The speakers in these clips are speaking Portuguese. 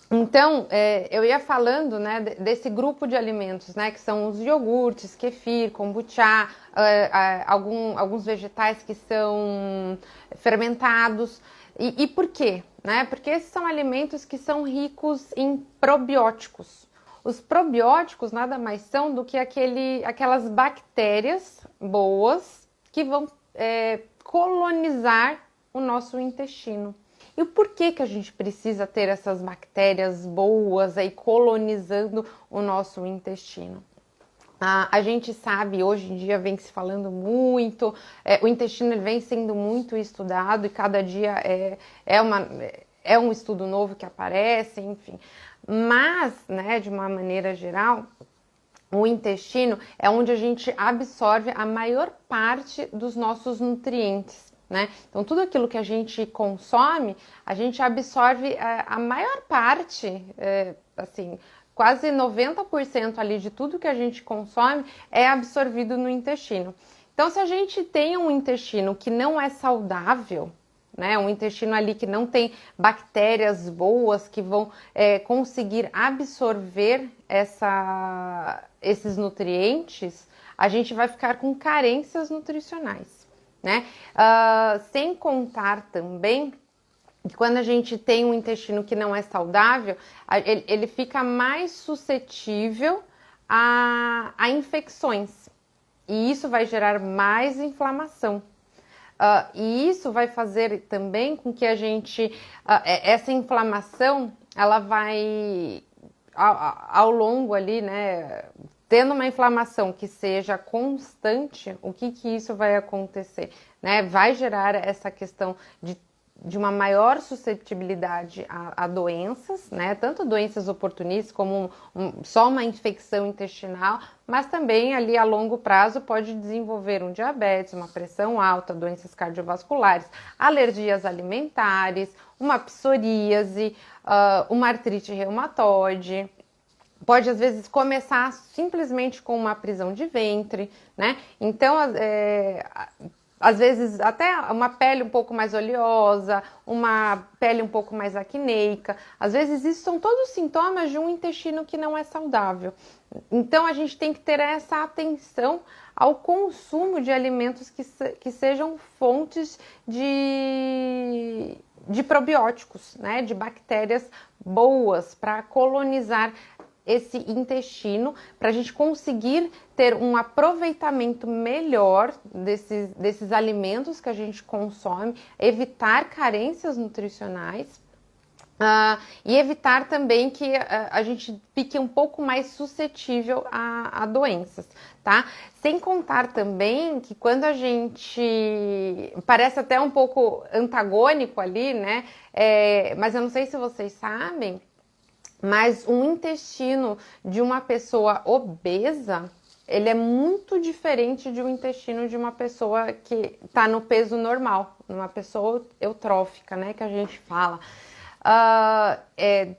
Então, eu ia falando, né, desse grupo de alimentos, né, que são os iogurtes, kefir, kombucha, alguns vegetais que são fermentados. E por quê? Né? Porque esses são alimentos que são ricos em probióticos. Os probióticos nada mais são do que aquelas bactérias boas que vão colonizar o nosso intestino. E o porquê que a gente precisa ter essas bactérias boas aí colonizando o nosso intestino? A gente sabe, hoje em dia vem se falando muito, o intestino ele vem sendo muito estudado e cada dia é um estudo novo que aparece, enfim. Mas, né, de uma maneira geral, o intestino é onde a gente absorve a maior parte dos nossos nutrientes. Né? Então, tudo aquilo que a gente consome, a gente absorve a maior parte, assim, quase 90% ali de tudo que a gente consome é absorvido no intestino. Então, se a gente tem um intestino que não é saudável, né, um intestino ali que não tem bactérias boas que vão conseguir absorver esses nutrientes, a gente vai ficar com carências nutricionais. Né? Sem contar também que quando a gente tem um intestino que não é saudável, ele fica mais suscetível a infecções. E isso vai gerar mais inflamação. E isso vai fazer também com que a gente... essa inflamação, ela vai ao longo ali, né? Tendo uma inflamação que seja constante, o que isso vai acontecer? Né? Vai gerar essa questão de uma maior suscetibilidade a doenças, né? Tanto doenças oportunistas como só uma infecção intestinal, mas também ali a longo prazo pode desenvolver um diabetes, uma pressão alta, doenças cardiovasculares, alergias alimentares, uma psoríase, uma artrite reumatoide. Pode, às vezes, começar simplesmente com uma prisão de ventre, né? Então, às vezes, até uma pele um pouco mais oleosa, uma pele um pouco mais acneica. Às vezes, isso são todos sintomas de um intestino que não é saudável. Então, a gente tem que ter essa atenção ao consumo de alimentos que sejam fontes de probióticos, né? De bactérias boas para colonizar esse intestino, para a gente conseguir ter um aproveitamento melhor desses alimentos que a gente consome, evitar carências nutricionais e evitar também que a gente fique um pouco mais suscetível a doenças, tá? Sem contar também que quando a gente... Parece até um pouco antagônico ali, né? Mas eu não sei se vocês sabem, mas um intestino de uma pessoa obesa, ele é muito diferente de um intestino de uma pessoa que está no peso normal, uma pessoa eutrófica, né, que a gente fala.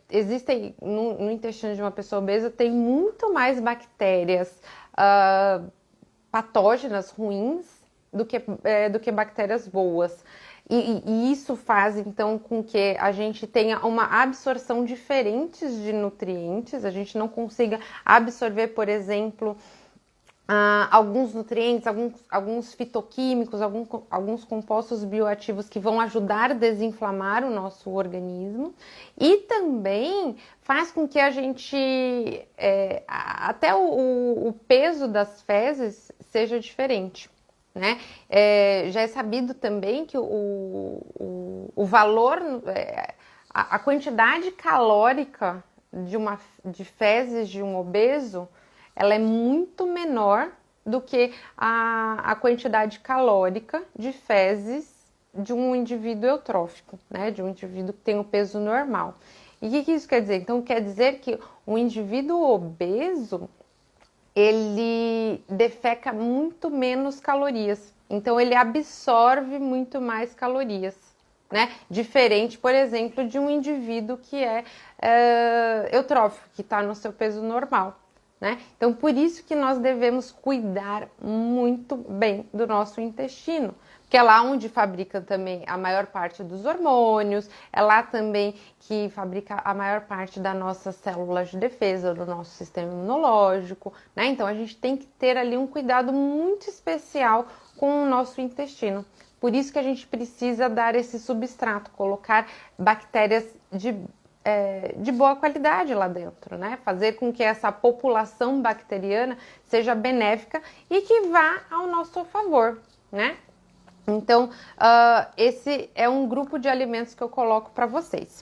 Existem no intestino de uma pessoa obesa tem muito mais bactérias patógenas ruins do que bactérias boas. E isso faz, então, com que a gente tenha uma absorção diferente de nutrientes, a gente não consiga absorver, por exemplo, alguns nutrientes, alguns fitoquímicos, alguns compostos bioativos que vão ajudar a desinflamar o nosso organismo. E também faz com que a gente, até o peso das fezes seja diferente. Né? Já é sabido também que o valor, a quantidade calórica de fezes de um obeso, ela é muito menor do que a quantidade calórica de fezes de um indivíduo eutrófico, né? De um indivíduo que tem o peso normal. E o que isso quer dizer? Então, quer dizer que um indivíduo obeso, ele defeca muito menos calorias. Então, ele absorve muito mais calorias, né? Diferente, por exemplo, de um indivíduo que é eutrófico, que está no seu peso normal, né? Então, por isso que nós devemos cuidar muito bem do nosso intestino, que é lá onde fabrica também a maior parte dos hormônios, é lá também que fabrica a maior parte das nossas células de defesa, do nosso sistema imunológico, né? Então a gente tem que ter ali um cuidado muito especial com o nosso intestino. Por isso que a gente precisa dar esse substrato, colocar bactérias de boa qualidade lá dentro, né? Fazer com que essa população bacteriana seja benéfica e que vá ao nosso favor, né? Então, esse é um grupo de alimentos que eu coloco para vocês.